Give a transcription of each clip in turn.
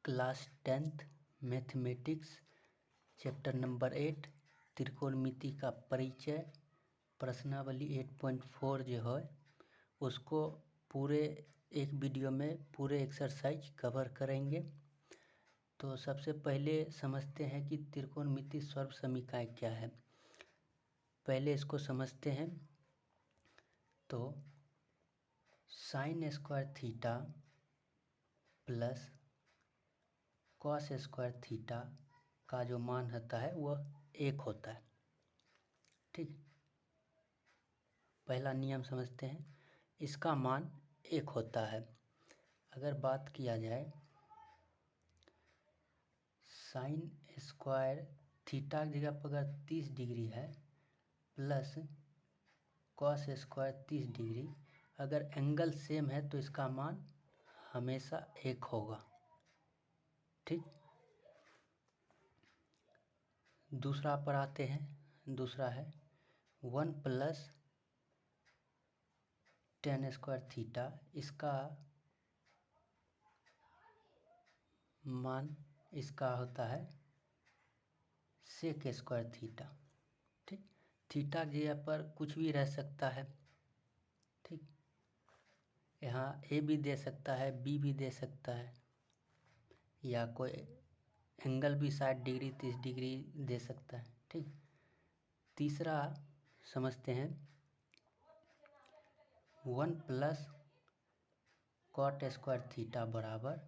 Class 10th mathematics chapter number 8 त्रिकोणमिति का परिचय प्रश्नावली 8.4 जो है उसको पूरे एक वीडियो में पूरे एक्सरसाइज कवर करेंगे। तो सबसे पहले समझते हैं कि त्रिकोणमिति सर्वसमीकाएँ क्या है। पहले इसको समझते हैं। तो sine square theta plus cos square theta का जो मान होता है वह 1 होता है। ठीक, पहला नियम समझते हैं, इसका मान 1 होता है। अगर बात किया जाए साइन स्क्वायर थीटा की जगह पर अगर 30 डिग्री है प्लस कॉस स्क्वायर 30 डिग्री, अगर एंगल सेम है तो इसका मान हमेशा 1 होगा। ठीक, दूसरा पर आते हैं। दूसरा है 1 प्लस टेन स्क्वायर थीटा, इसका मान इसका होता है सेक स्क्वायर थीटा। ठीक, थीटा की जगह पर कुछ भी रह सकता है। ठीक, यहाँ ए भी दे सकता है, बी भी दे सकता है, या कोई एंगल भी 60 डिग्री 30 डिग्री दे सकता है। ठीक, तीसरा समझते हैं 1 प्लस कॉट स्क्वायर थीटा बराबर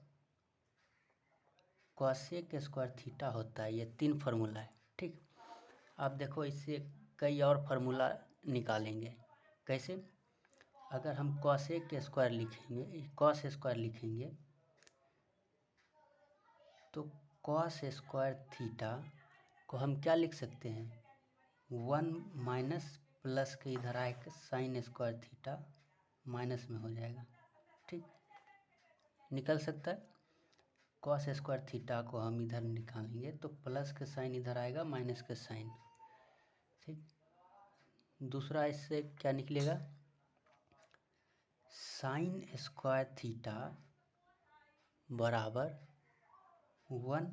कॉसेक स्क्वायर थीटा होता है। ये 3 फार्मूला है। ठीक, अब देखो इससे कई और फार्मूला निकालेंगे। कैसे? अगर हम कॉसेक स्क्वायर लिखेंगे, कॉस स्क्वायर लिखेंगे तो कॉस स्क्वायर थीटा को हम क्या लिख सकते हैं, 1 माइनस प्लस के इधर आएगा साइन स्क्वायर थीटा माइनस में हो जाएगा। ठीक, निकल सकता है। कॉस स्क्वायर थीटा को हम इधर निकालेंगे तो प्लस के साइन इधर आएगा, माइनस के साइन। ठीक, दूसरा इससे क्या निकलेगा, साइन स्क्वायर थीटा बराबर 1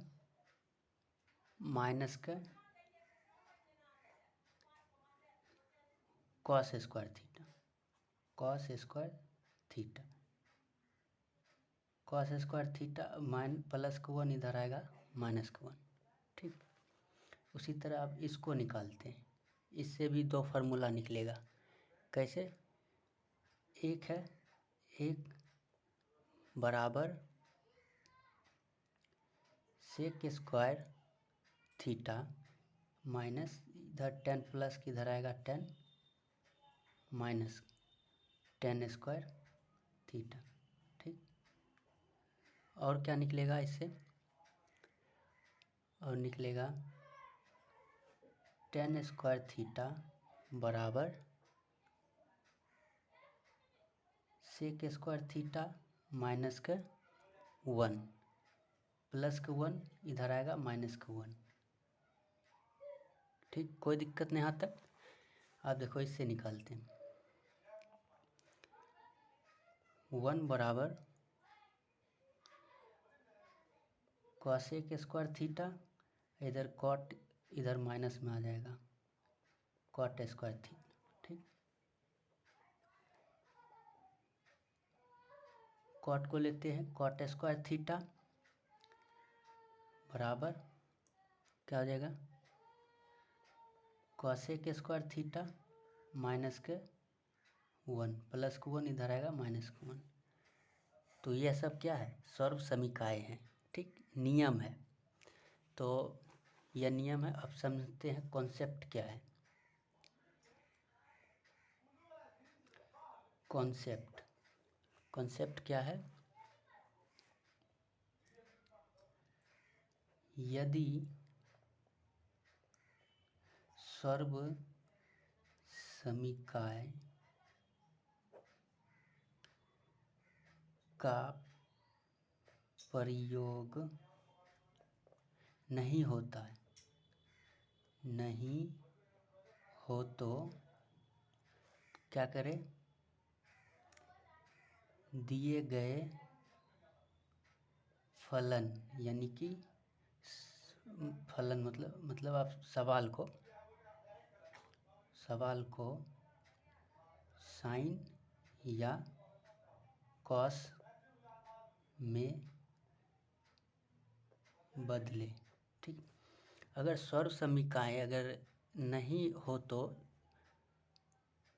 माइनस का cos square theta. Cos square theta, cos square theta mine plus का 1 इधर आएगा, माइनस का 1। ठीक, उसी तरह अब इसको निकालते हैं। इससे भी 2 फार्मूला निकलेगा। कैसे? एक है 1 बराबर सेक स्क्वायर थीटा माइनस इधर 10 प्लस की इधर आएगा 10 माइनस 10 स्क्वायर थीटा। ठीक, और क्या निकलेगा इससे? और निकलेगा 10 स्क्वायर थीटा बराबर सेक स्क्वायर थीटा माइनस का 1 प्लस का 1 इधर आएगा, माइनस का 1। ठीक, कोई दिक्कत नहीं यहाँ तक। आप देखो इससे निकालते हैं 1 बराबर कॉसेक स्क्वायर थीटा, इधर कॉट इधर माइनस में आ जाएगा, कॉट स्क्वायर थीटा। ठीक, कॉट को लेते हैं, कॉट स्क्वायर थीटा बराबर क्या हो जाएगा, कॉसेक स्क्वायर थीटा माइनस के 1 प्लस का 1 इधर आएगा, माइनस का 1। तो यह सब क्या है, सर्व समीकाएँ हैं। ठीक, नियम है। तो यह नियम है। अब समझते हैं कॉन्सेप्ट क्या है। कॉन्सेप्ट क्या है, यदि सर्व समीकाएँ का प्रयोग नहीं होता है, नहीं हो तो क्या करें, दिए गए फलन यानी कि फलन मतलब आप सवाल को साइन या कॉस में बदले। ठीक, अगर सर्व समीकरण अगर नहीं हो तो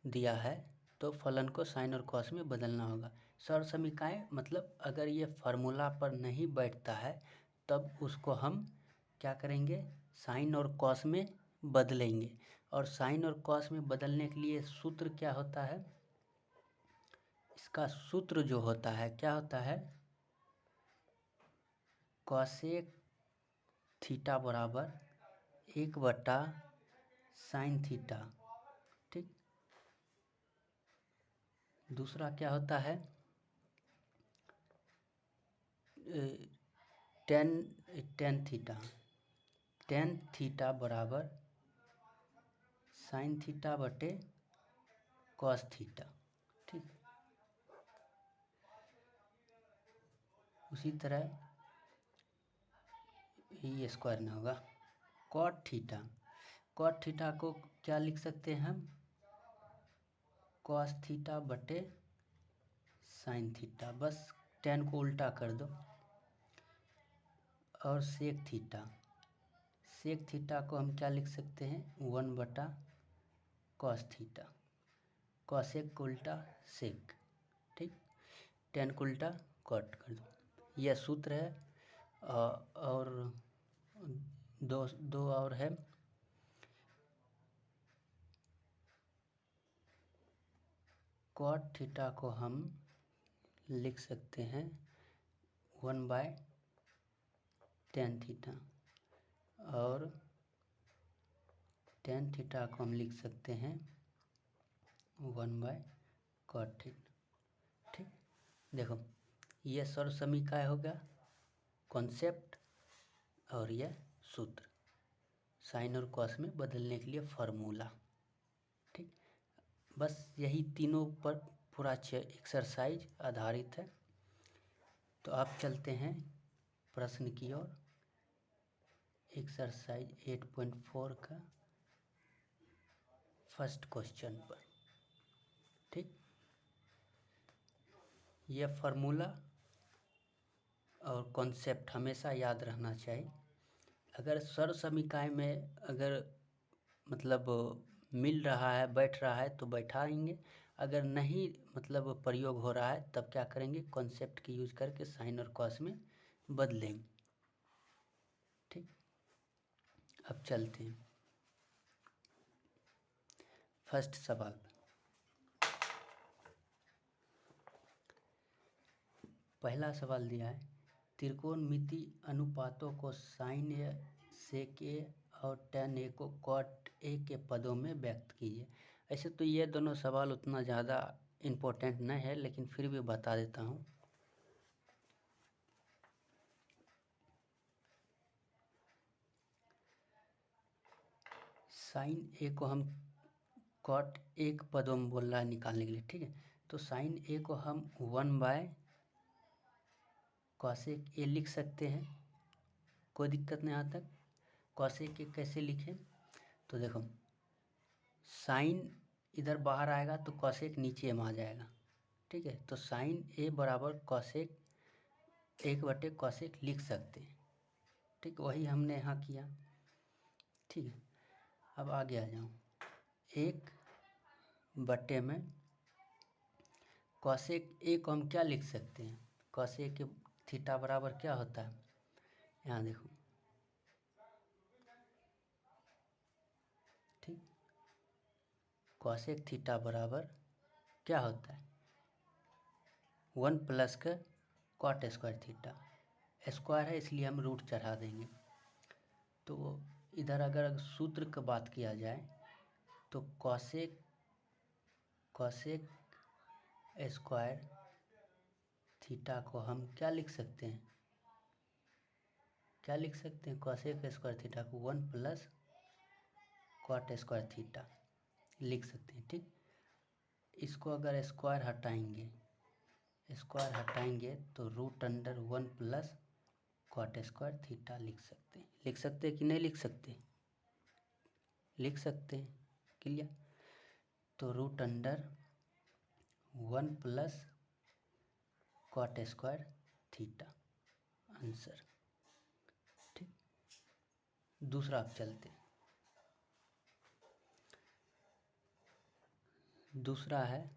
दिया है तो फलन को साइन और कॉस में बदलना होगा। सर्व समीकरण मतलब अगर ये फार्मूला पर नहीं बैठता है तब उसको हम क्या करेंगे, साइन और कॉस में बदलेंगे। और साइन और कॉस में बदलने के लिए सूत्र क्या होता है, इसका सूत्र जो होता है क्या होता है, कॉसेक थीटा बराबर 1/sin थीटा। ठीक, दूसरा क्या होता है, टेन थीटा बराबर साइन थीटा बटे कॉस थीटा। ठीक, उसी तरह ये स्क्वायर ना होगा कॉट थीटा को क्या लिख सकते हैं हम, कॉस थीटा बटे साइन थीटा, बस टेन को उल्टा कर दो। और सेक थीटा को हम क्या लिख सकते हैं, 1/cos थीटा, कॉसेक को उल्टा सेक। ठीक, टेन को उल्टा कॉट कर दो, यह सूत्र है। और दो और है, कॉट थीटा को हम लिख सकते हैं 1/tan थीटा, और tan थीटा को हम लिख सकते हैं 1/cot थीटा। ठीक, देखो ये सर्व समीकरण हो गया, कॉन्सेप्ट और यह सूत्र, साइन और कॉस में बदलने के लिए फार्मूला। ठीक, बस यही तीनों पर पूरा एक्सरसाइज आधारित है। तो आप चलते हैं प्रश्न की ओर, एक्सरसाइज 8.4 का फर्स्ट क्वेश्चन पर। ठीक, यह फार्मूला और कॉन्सेप्ट हमेशा याद रहना चाहिए। अगर सर्व समीकरण में अगर मतलब मिल रहा है, बैठ रहा है तो बैठाएंगे, अगर नहीं मतलब प्रयोग हो रहा है तब क्या करेंगे, कॉन्सेप्ट की यूज करके साइन और कॉस में बदलेंगे। ठीक, अब चलते हैं फर्स्ट सवाल। पहला सवाल दिया है, त्रिकोणमिति अनुपातों को साइन ए सेक ए और tan ए को cot ए के पदों में व्यक्त कीजिए। ऐसे तो ये दोनों सवाल उतना ज़्यादा इम्पोर्टेंट नहीं है, लेकिन फिर भी बता देता हूँ। साइन ए को हम cot ए के पदों में बोल रहा है निकालने के लिए। ठीक है, तो साइन ए को हम 1/cosec ए लिख सकते हैं, कोई दिक्कत नहीं यहाँ तक। cosec ए कैसे लिखें, तो देखो साइन इधर बाहर आएगा तो cosec नीचे में आ जाएगा। ठीक है, तो साइन ए बराबर cosec 1/cosec लिख सकते हैं। ठीक, वही हमने यहाँ किया। ठीक है, अब आगे आ जाऊँ, 1/में cosec ए को हम क्या लिख सकते हैं, cosec थीटा बराबर क्या होता है, यहाँ देखो। ठीक, cosec थीटा बराबर क्या होता है, 1 प्लस का cot स्क्वायर थीटा, स्क्वायर है इसलिए हम रूट चढ़ा देंगे। तो इधर अगर सूत्र की बात किया जाए तो cosec स्क्वायर थीटा को हम क्या लिख सकते हैं, cosec स्क्वायर थीटा को 1 प्लस cot स्क्वायर थीटा लिख सकते हैं। ठीक, इसको अगर स्क्वायर हटाएंगे तो root under 1 plus cot square theta लिख सकते हैं। लिख सकते हैं कि नहीं लिख सकते? लिख सकते हैं। क्लियर? तो root under 1 plus cot square theta answer. ठीक, दूसरा आप चलते। दूसरा है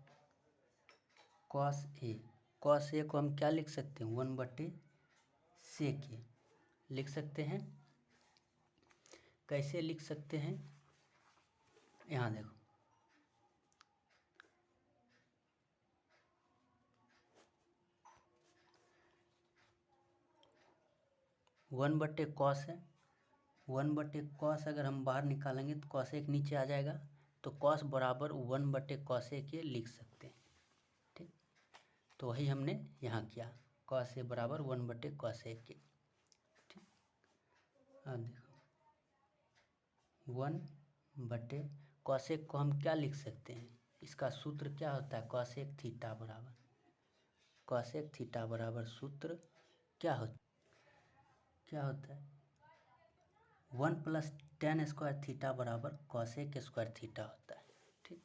कॉस ए। कॉस ए को हम क्या लिख सकते हैं? 1/sec ए लिख सकते हैं। कैसे लिख सकते हैं? यहाँ देखो, वन बटे कॉस है। 1/cos अगर हम बाहर निकालेंगे तो कॉस एक नीचे आ जाएगा, तो कॉस बराबर 1/cos ए के लिख सकते हैं। ठीक, तो वही हमने यहाँ किया, कॉस ए बराबर 1/cos ए के। ठीक, अब देखो 1/cos ए को हम क्या लिख सकते हैं? इसका सूत्र क्या होता है? cos एक थीटा बराबर, cos एक थीटा बराबर सूत्र क्या होता है? 1 प्लस tan स्क्वायर थीटा बराबर cos एक स्क्वायर थीटा होता है। ठीक,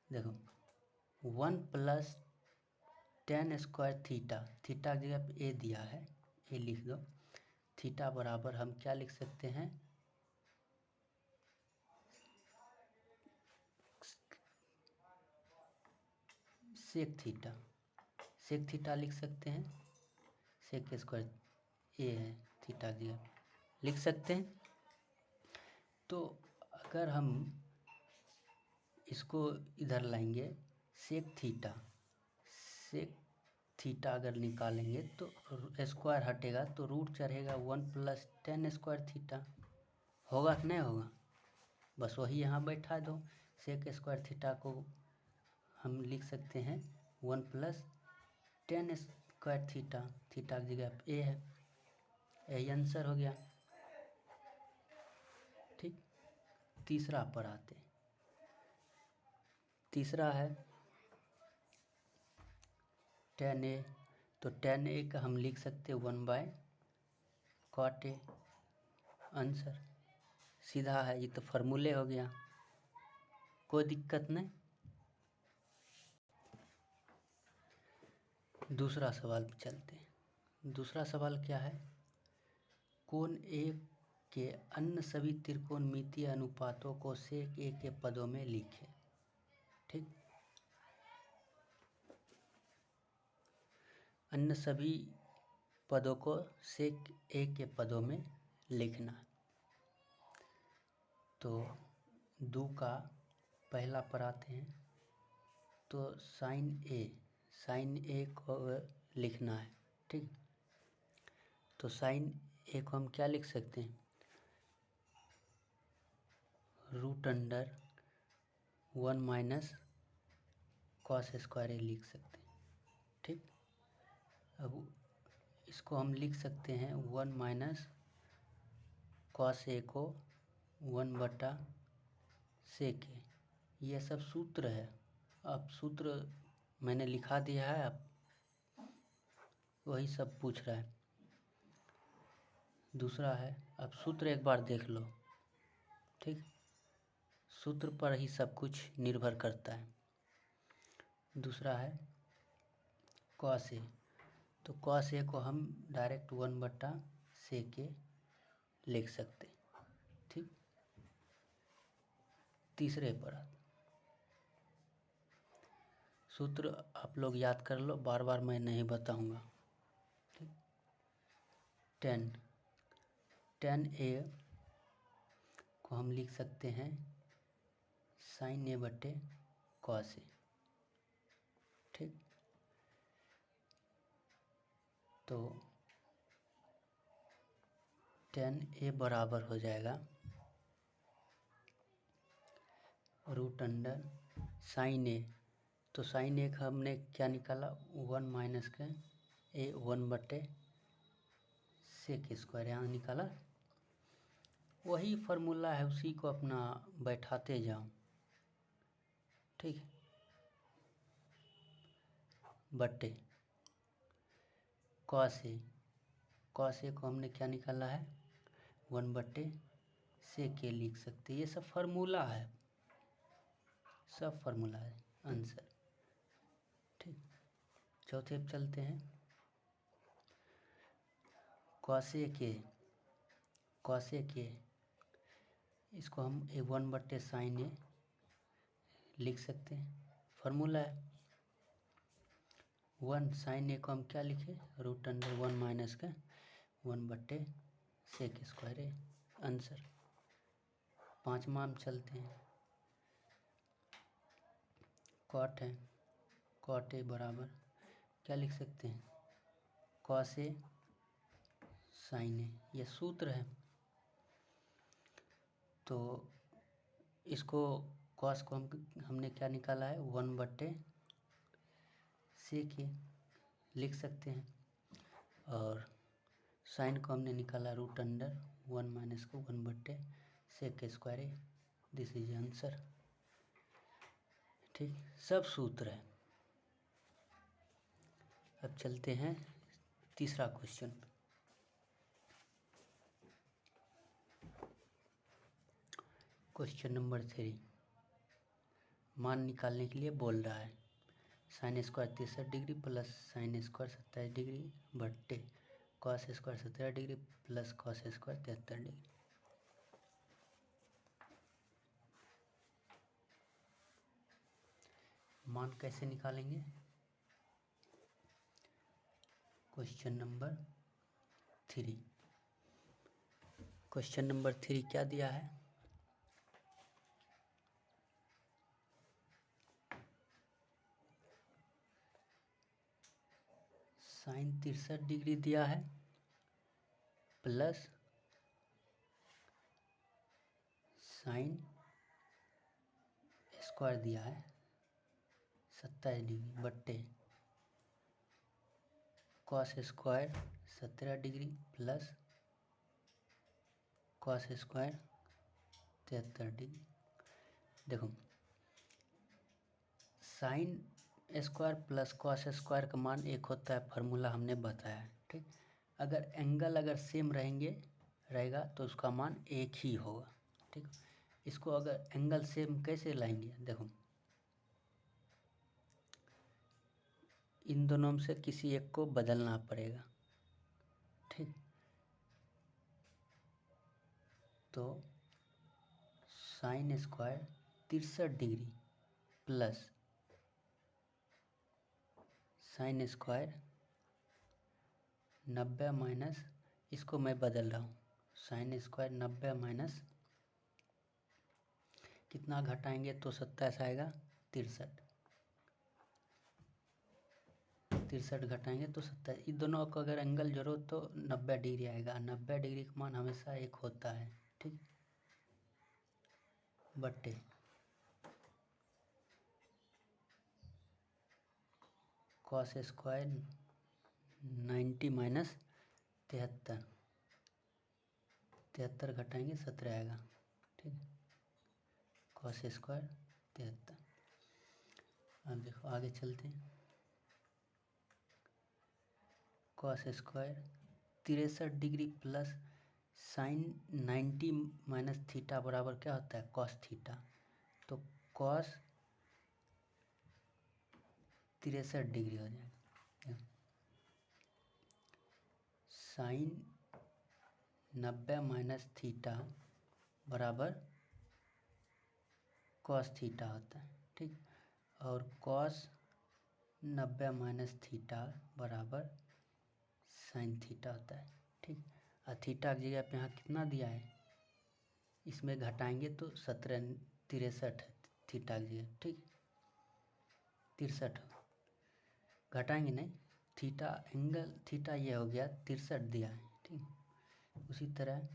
देखो 1 plus tan square theta, theta की जगह पे ए दिया है, ए लिख दो। थीटा बराबर हम क्या लिख सकते हैं? सेक थीटा, सेक थीटा लिख सकते हैं। सेक स्क्वायर ए है, थीटा की जगह लिख सकते हैं। तो अगर हम इसको इधर लाएंगे, सेक थीटा अगर निकालेंगे तो स्क्वायर हटेगा तो रूट चढ़ेगा 1 प्लस tan स्क्वायर थीटा। होगा कि नहीं होगा? बस वही यहाँ बैठा दो। सेक स्क्वायर थीटा को हम लिख सकते हैं 1 plus tan square theta, theta की जगह ए है, यही आंसर हो गया। ठीक, तीसरा पर आते। तीसरा है tan ए। तो tan ए का हम लिख सकते हैं 1/cot ए आंसर। सीधा है, ये तो फार्मूले हो गया, कोई दिक्कत नहीं। दूसरा सवाल पे चलते हैं। दूसरा सवाल क्या है? कोण ए के अन्य सभी त्रिकोणमितीय अनुपातों को सेक ए के पदों में लिखें। ठीक, अन्य सभी पदों को सेक ए के पदों में लिखना। तो 2 का पहला पर आते हैं। तो साइन ए को लिखना है। ठीक, तो साइन ए को हम क्या लिख सकते हैं? Root under 1 minus cos square A लिख सकते हैं। ठीक, अब इसको हम लिख सकते हैं 1 माइनस कॉस ए को 1/sec ए। ये सब सूत्र है। अब सूत्र मैंने लिखा दिया है, अब वही सब पूछ रहा है। दूसरा है, अब सूत्र एक बार देख लो। ठीक, सूत्र पर ही सब कुछ निर्भर करता है। दूसरा है कॉस ए। तो कॉस ए को हम डायरेक्ट 1/sec ए लिख सकते हैं। ठीक, तीसरे पर सूत्र आप लोग याद कर लो, बार बार मैं नहीं बताऊंगा। ठीक, tan ए को हम लिख सकते हैं साइन ए बटे कॉस ए। ठीक, तो tan ए बराबर हो जाएगा रूट अंडर साइन ए। तो साइन ए का हमने क्या निकाला? 1 माइनस के ए 1/sec स्क्वायर यहाँ निकाला। वही फार्मूला है, उसी को अपना बैठाते जाओ। ठीक, बटे कॉस ए कॉस ए को हमने क्या निकाला है, 1/sec ए लिख सकते हैं। ये सब फार्मूला है, सब फार्मूला है आंसर। ठीक, चौथे पे चलते हैं। कॉसेक ए इसको हम 1/sin ए लिख सकते हैं, फार्मूला है। 1 sin ए को हम क्या लिखे, √1 माइनस का 1/sec² ए आंसर। पाँचवा में चलते हैं। कॉट ए बराबर क्या लिख सकते हैं, कॉस ए साइन ए, ये सूत्र है। तो इसको कॉस को हमने क्या निकाला है, 1/sec ए लिख सकते हैं, और साइन को हमने निकाला √1 माइनस को 1/sec² A. This is answer. ठीक, सब सूत्र है। अब चलते हैं तीसरा क्वेश्चन। क्वेश्चन नंबर 3 मान निकालने के लिए बोल रहा है। sin² 63 degree plus sin² 27 degree बट्टे cos² 17 degree plus cos² 73 degree. मान कैसे निकालेंगे? क्वेश्चन नंबर 3 क्या दिया है, sin 63 डिग्री दिया है प्लस sin² दिया है 27 डिग्री बट्टे cos² 17 degree plus cos² 73 degree. देखो, sin² प्लस cos² का मान एक होता है, फार्मूला हमने बताया है। ठीक, अगर एंगल सेम रहेगा तो उसका मान एक ही होगा। ठीक, इसको अगर एंगल सेम कैसे लाएंगे, देखो इन दोनों में से किसी एक को बदलना पड़ेगा। ठीक, तो sin² 63 degree plus sin² 90 minus, इसको मैं बदल रहा हूँ, sin² 90 माइनस कितना घटाएंगे तो 27 आएगा, 63 घटाएंगे तो 27। इन दोनों को अगर एंगल जोड़ो तो 90 डिग्री आएगा। 90 डिग्री का मान हमेशा एक होता है। ठीक, बट्टे cos² 90 माइनस 73 घटाएंगे 17 आएगा। ठीक, cos² 73। अब देखो आगे चलते हैं। cos² 63 degree plus sin 90 minus theta बराबर क्या होता है, cos थीटा। तो cos 63 डिग्री हो जाएगा। sin 90 माइनस थीटा बराबर cos थीटा होता है। ठीक, और cos 90 माइनस थीटा बराबर sin थीटा होता है। ठीक, और थीटा की जगह पे यहाँ कितना दिया है, इसमें घटाएंगे तो 63 थीटा की जगह। ठीक, 63 घटाएंगे नहीं, थीटा एंगल थीटा ये हो गया 63 दिया है। ठीक, उसी तरह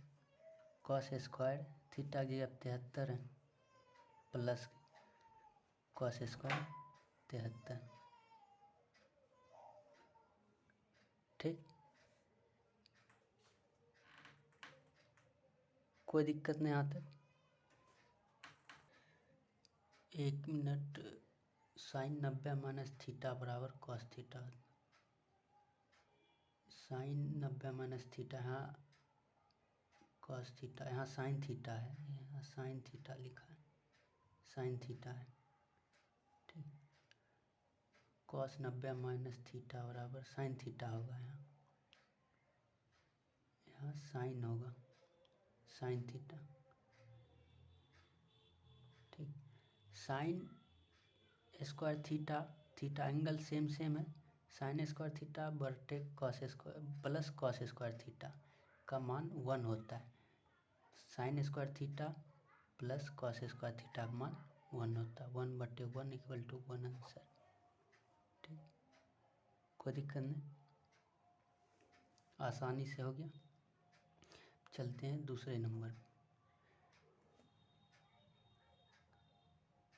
cos² थीटा की जगह 73 है प्लस cos² 73। ठीक, कोई दिक्कत नहीं आता। 1 मिनट। sin 90 माइनस थीटा बराबर cos theta, sine 90 minus theta, यहाँ कॉस थीटा, यहाँ साइन थीटा है, यहाँ साइन थीटा लिखा है, साइन थीटा है, ठीक। कॉस 90 माइनस थीटा बराबर साइन थीटा होगा, यहाँ साइन होगा, साइन थीटा, ठीक। Sine square theta, theta angle same same है, साइन स्क्वायर थीटा बटे cos square plus cos square theta का मान 1 होता है। Sine square theta plus cos square theta का मान 1 होता है। 1/1 इक्वल टू 1 आंसर, ठीक। कोई दिक्कत नहीं, आसानी से हो गया। चलते हैं दूसरे नंबर,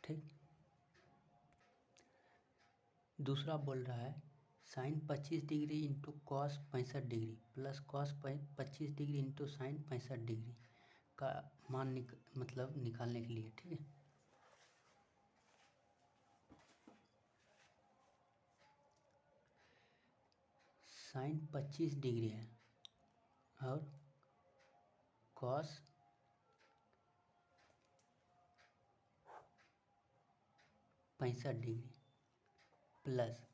ठीक। दूसरा बोल रहा है sine 25 degree into cos 65 degree plus cos 25 degree into sine 65 degree का मान मतलब निकालने के लिए, ठीक है। साइन 25 डिग्री है और cos 65 degree plus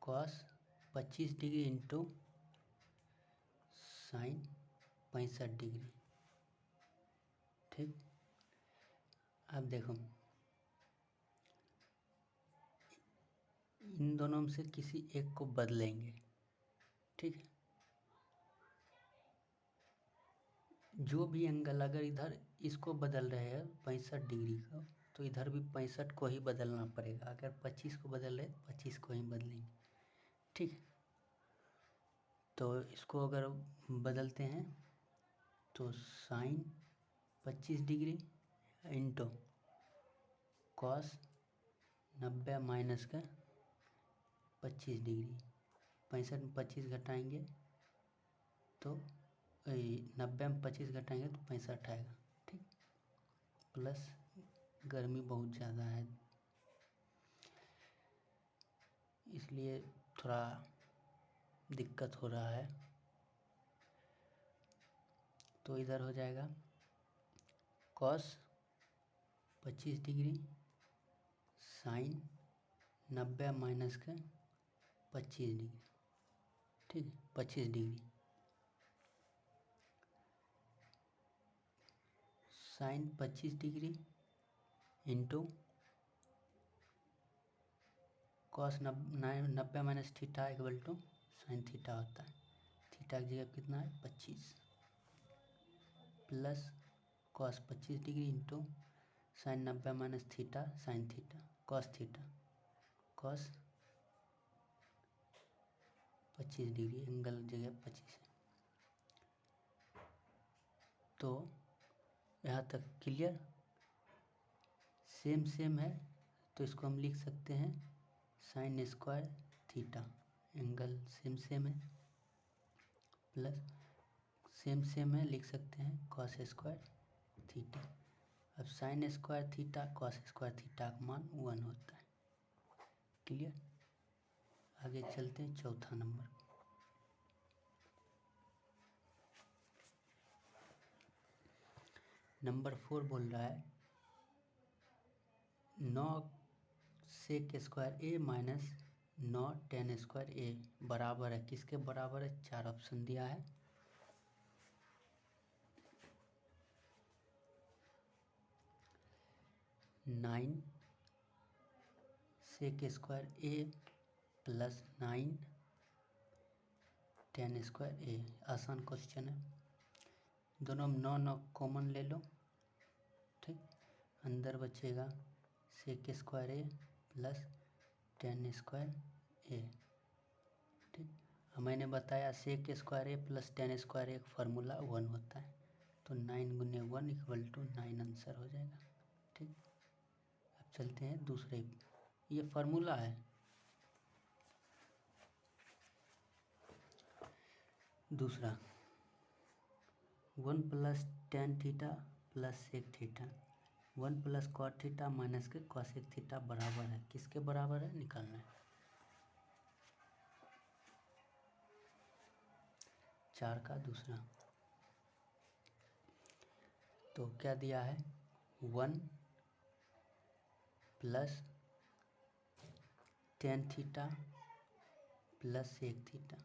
cos 25 degree into sine 65 degree, ठीक। अब देखो, इन दोनों में से किसी एक को बदलेंगे, ठीक है। जो भी एंगल, अगर इधर इसको बदल रहे हैं 65 डिग्री को, तो इधर भी 65 को ही बदलना पड़ेगा। अगर 25 को बदल रहे तो 25 को ही बदलेंगे, ठीक। तो इसको अगर बदलते हैं तो sine 25 degree into cos 90 minus का 25 डिग्री, 65 में 25 घटाएंगे तो 90 में 25 घटाएंगे तो 65 आएगा, ठीक। प्लस गर्मी बहुत ज़्यादा है इसलिए थोड़ा दिक्कत हो रहा है, तो इधर हो जाएगा कॉस 25 डिग्री साइन 90 माइनस का 25 डिग्री, ठीक है। 25 degree sine 25 degree into cos 90 minus theta equal to sine theta होता है। थीटा की जगह कितना है 25 plus cos 25 degree into sine 90 minus theta sine theta cos theta, cos 25 degree angle जगह 25 है। तो यहाँ तक क्लियर, सेम सेम है तो इसको हम लिख सकते हैं sine square theta, angle same same है, प्लस सेम सेम है लिख सकते हैं कॉस स्क्वायर थीटा। अब sine square theta cos square theta का मान 1 होता है, क्लियर। आगे चलते हैं चौथा नंबर। नंबर 4 बोल रहा है 9 सेक स्क्वायर ए माइनस 9 टेन स्क्वायर ए बराबर है, किसके बराबर है, 4 ऑप्शन दिया है। नाइन सेक स्क्वायर ए प्लस 9 टेन स्क्वायर ए, आसान क्वेश्चन है। दोनों में 9 9 कॉमन ले लो, ठीक। अंदर बचेगा सेक स्क्वायर ए प्लस टेन स्क्वायर ए, ठीक। मैंने बताया सेक स्क्वायर ए प्लस टेन स्क्वायर ए फार्मूला 1 होता है, तो 9 गुने 1 इक्वल टू 9 आंसर हो जाएगा, ठीक। अब चलते हैं दूसरे, ये फार्मूला है। दूसरा 1 plus tan theta plus sec theta 1 plus cot theta minus के कॉसेक थीटा बराबर है, किसके बराबर है निकालना है। 4 का दूसरा। तो क्या दिया है 1 plus tan theta plus sec theta,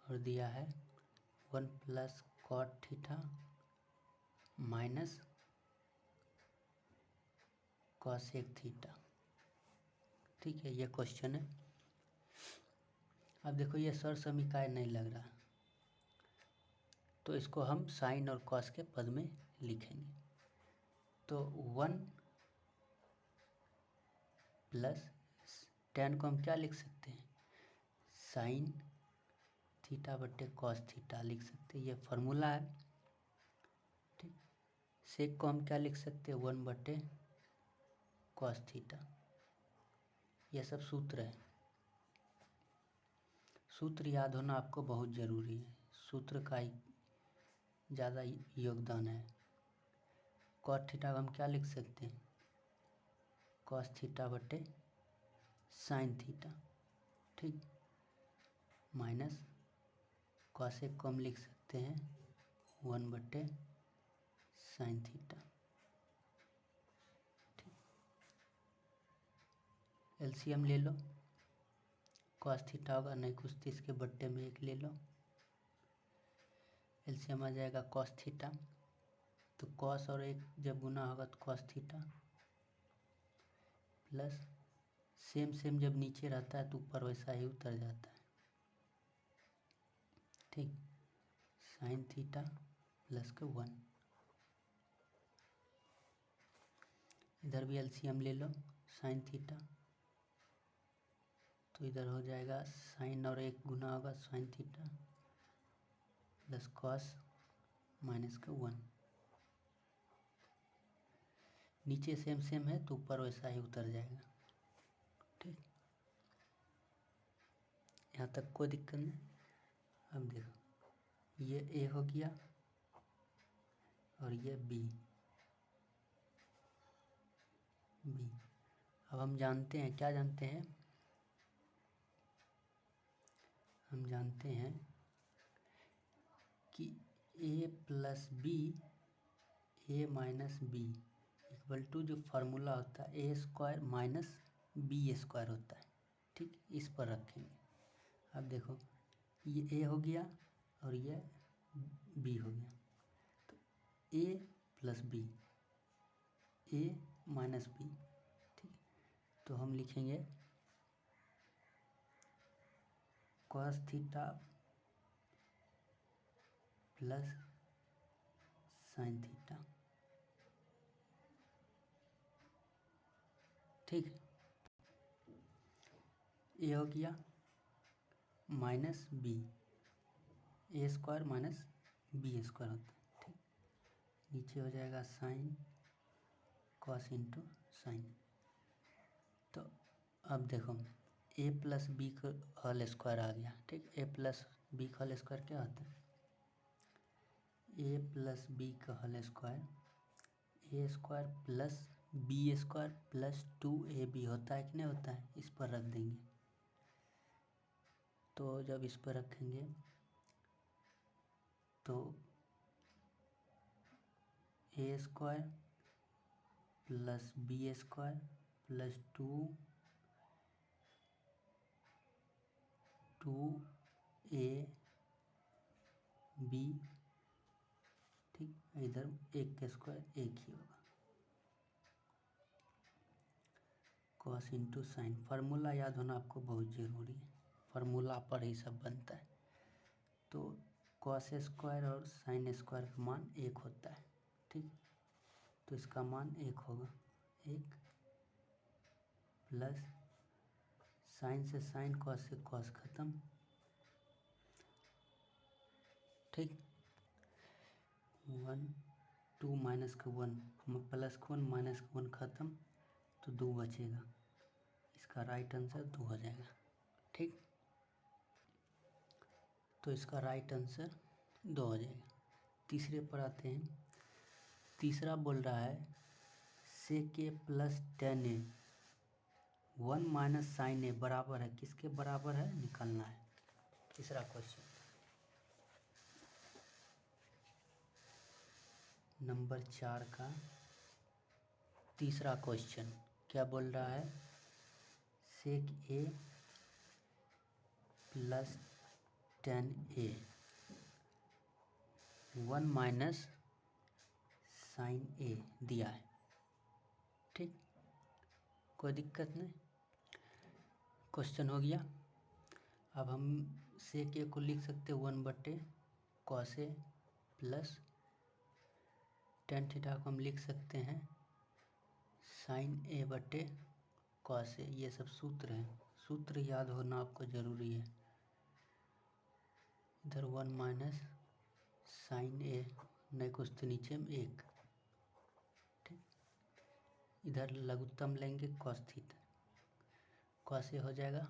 और दिया है 1 plus cot theta minus cosec theta. ठीक है, ये क्वेश्चन है। अब देखो ये सर समीकरण नहीं लग रहा, तो इसको हम साइन और कॉस के पद में लिखेंगे। तो 1 प्लस tan को हम क्या लिख सकते हैं, साइन थीटा बटे कॉस थीटा लिख सकते हैं, ये फार्मूला है। ठीक, सेक को हम क्या लिख सकते हैं 1 बटे कॉस थीटा। यह सब सूत्र है। सूत्र याद होना आपको बहुत ज़रूरी है, सूत्र का ही ज़्यादा योगदान है। कॉट थीटा को हम क्या लिख सकते हैं कॉस थीटा बटे साइन थीटा। ठीक, माइनस कॉसेक को हम लिख सकते हैं 1 बटे साइन थीटा। ठीक, एलसीएम ले लो, कॉस थीटा होगा नहीं कुछ तो इसके बट्टे में 1 ले लो, एलसीएम आ जाएगा कॉस थीटा। तो कॉस और 1 जब गुना होगा तो cos theta plus same same जब नीचे रहता है तो ऊपर वैसा ही उतर जाता है। ठीक, साइन थीटा प्लस के 1, इधर भी एलसीएम ले लो साइन थीटा, तो इधर हो जाएगा साइन और 1 गुना होगा sine theta plus cos minus का 1। नीचे सेम सेम है तो ऊपर वैसा ही उतर जाएगा। ठीक, यहाँ तक कोई दिक्कत नहीं। अब देखो ये ए हो गया और ये बी। अब हम जानते हैं, क्या जानते हैं, हम जानते हैं कि A plus B, A minus B equal to जो फार्मूला होता है A square minus B square होता है। ठीक, इस पर रखेंगे। अब देखो ये ए हो गया और ये बी हो गया, तो ए plus B, A minus B. ठीक, तो हम लिखेंगे cos theta plus sine theta. ठीक, ए हो गया माइनस बी, ए स्क्वायर माइनस बी स्क्वायर होता है। ठीक, नीचे हो जाएगा साइन कॉस इंटू साइन। तो अब देखो ए प्लस बी का होल स्क्वायर आ गया। ठीक, ए प्लस बी का होल स्क्वायर क्या होता है, ए प्लस बी का whole square A square plus B square plus 2ab होता है कि नहीं होता है। इस पर रख देंगे, तो जब इस पर रखेंगे तो A square plus B square plus 2ab। ठीक, इधर 1 का स्क्वायर 1 ही होगा, कॉस इंटू साइन। फार्मूला याद होना आपको बहुत ज़रूरी है, फार्मूला पर ही सब बनता है। तो कॉस स्क्वायर और साइन स्क्वायर का मान 1 होता है। ठीक, तो इसका मान 1 होगा, 1 प्लस साइन से साइन कॉस से कॉस खत्म। ठीक, 1 2 माइनस का 1 प्लस का 1 माइनस का 1 खत्म, तो 2 बचेगा। इसका राइट आंसर 2 हो जाएगा। ठीक, तो इसका राइट आंसर 2 हो जाएगा। तीसरे पर आते हैं। तीसरा बोल रहा है सेक ए प्लस tan ए 1 माइनस साइन ए बराबर है किसके बराबर है निकालना है। तीसरा क्वेश्चन नंबर 4 का तीसरा क्वेश्चन क्या बोल रहा है, सेक ए प्लस 10a 1 माइनस साइन ए दिया है। ठीक, कोई दिक्कत नहीं, क्वेश्चन हो गया। अब हम सेक ए को लिख सकते 1/cos ए प्लस tan थीटा को हम लिख सकते हैं साइन a/cos ए। ये सब सूत्र हैं, सूत्र याद होना आपको ज़रूरी है। इधर 1 माइनस साइन ए नहीं कुछ तो नीचे में 1। ठीक, इधर लघुत्तम लेंगे cos थीटा, cos ए हो जाएगा,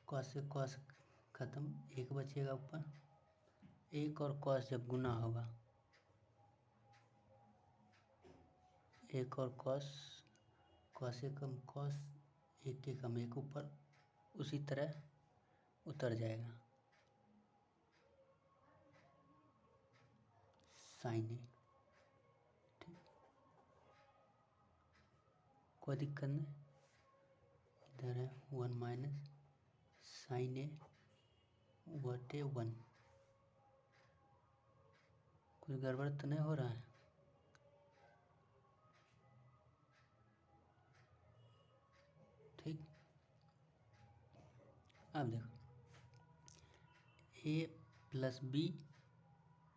cos से cos खत्म, 1 बचेगा ऊपर, 1 और cos जब गुना होगा, 1 और cos से कम cos, 1 के कम 1 ऊपर उसी तरह उतर जाएगा साइन ए। ठीक, कोई दिक्कत नहीं, इधर है 1 माइनस साइन ए बटे 1। कोई गड़बड़ तो नहीं हो रहा है। ठीक, अब देखो A plus B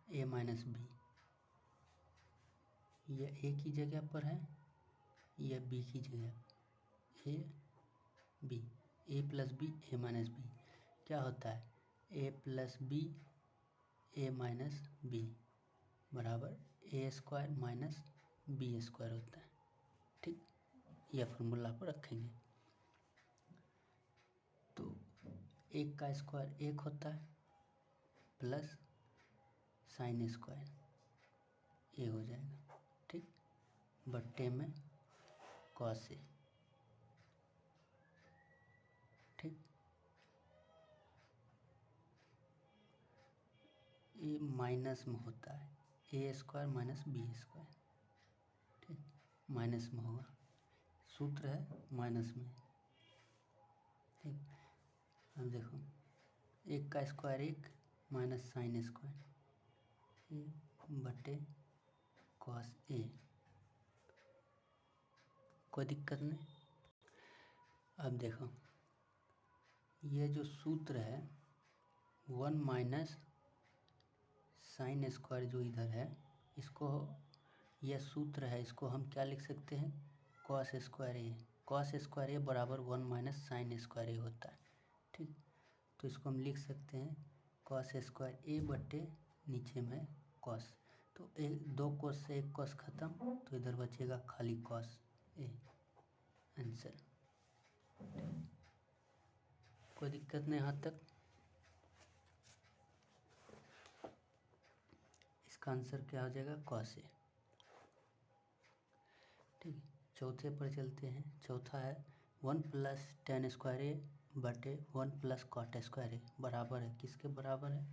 A minus B, यह ए की जगह पर है, यह बी की जगह, A B, A plus B A minus B क्या होता है, A plus B A minus B बराबर A square minus B square होता है। ठीक, यह फार्मूला पर रखेंगे तो 1 का स्क्वायर 1 होता है प्लस साइन स्क्वायर ए हो जाएगा। ठीक, बट्टे में कॉस ए। ठीक, ये माइनस में होता है, A square minus B square. ठीक, माइनस में होगा, सूत्र है माइनस में। ठीक, अब देखो 1 का स्क्वायर 1 माइनस साइन स्क्वायर ए बटे कॉस ए, कोई दिक्कत नहीं। अब देखो ये जो सूत्र है 1 माइनस साइन स्क्वायर जो इधर है, इसको यह सूत्र है, इसको हम क्या लिख सकते हैं, कॉस स्क्वायर ए। कॉस स्क्वायर ए बराबर 1 माइनस साइन स्क्वायर ए होता है। ठीक, तो इसको हम लिख सकते हैं कॉस स्क्वायर ए बटे नीचे में कॉस, तो एक 2 कॉस से 1 कॉस खत्म, तो इधर बचेगा खाली कॉस ए, आंसर। कोई दिक्कत नहीं यहाँ तक। इसका आंसर क्या हो जाएगा, कॉस ए। ठीक, चौथे पर चलते हैं। चौथा है 1 प्लस tan स्क्वायर ए बटे 1 प्लस कॉट स्क्वायर ए बराबर है किसके बराबर है,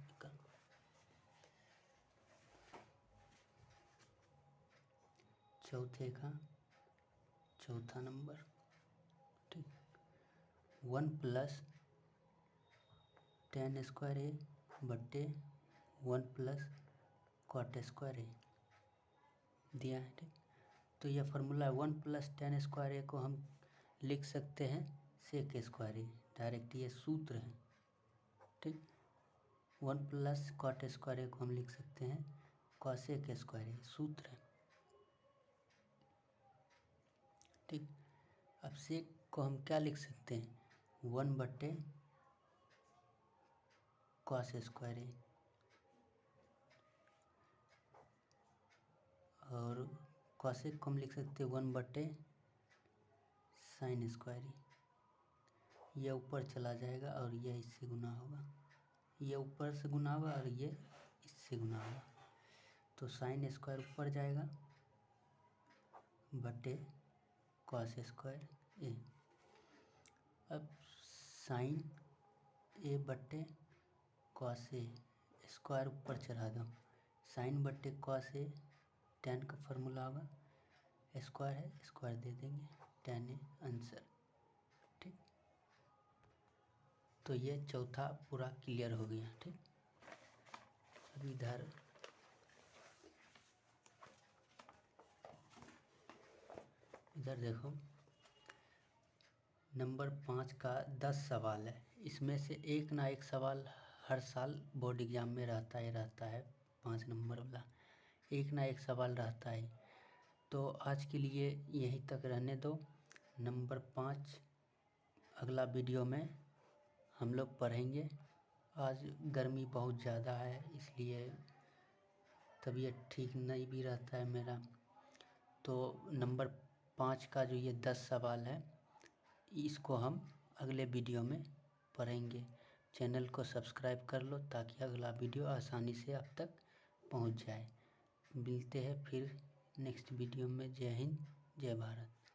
चौथे का चौथा नंबर। ठीक, 1 प्लस tan स्क्वायर ए बटे 1 प्लस कॉट स्क्वायर ए दिया है। ठीक, तो यह फार्मूला 1 प्लस tan स्क्वायर ए को हम लिख सकते हैं सेक स्क्वायर ए, डायरेक्ट ये सूत्र है। ठीक, 1 प्लस कॉट स्क्वायर ए को हम लिख सकते हैं कॉसेक स्क्वायर ए, सूत्र है। ठीक, अब सेक को हम क्या लिख सकते हैं, 1 बटे कॉस स्क्वायर ए, और कॉसेक को हम लिख सकते हैं 1 बटे साइन स्क्वायर ए। यह ऊपर चला जाएगा और यह इससे गुना होगा, यह ऊपर से गुना होगा और ये इससे गुना होगा, तो साइन स्क्वायर ऊपर जाएगा बटे कॉस स्क्वायर ए। अब साइन ए बट्टे कॉस ए स्क्वायर ऊपर चढ़ा दो। साइन बट्टे कॉस ए tan का फॉर्मूला होगा स्क्वायर है, स्क्वायर दे देंगे, tan ए आंसर। ठीक, तो ये चौथा पूरा क्लियर हो गया। ठीक, अब इधर देखो, नंबर 5 का 10 सवाल है। इसमें से एक ना एक सवाल हर साल बोर्ड एग्जाम में रहता है 5 नंबर वाला, एक ना एक सवाल रहता है। तो आज के लिए यहीं तक रहने दो। नंबर 5 अगला वीडियो में हम लोग पढ़ेंगे। आज गर्मी बहुत ज़्यादा है, इसलिए तबीयत ठीक नहीं भी रहता है मेरा। तो नंबर 5 का जो ये 10 सवाल है, इसको हम अगले वीडियो में पढ़ेंगे। चैनल को सब्सक्राइब कर लो ताकि अगला वीडियो आसानी से आप तक पहुंच जाए। मिलते हैं फिर नेक्स्ट वीडियो में। जय हिंद, जय भारत।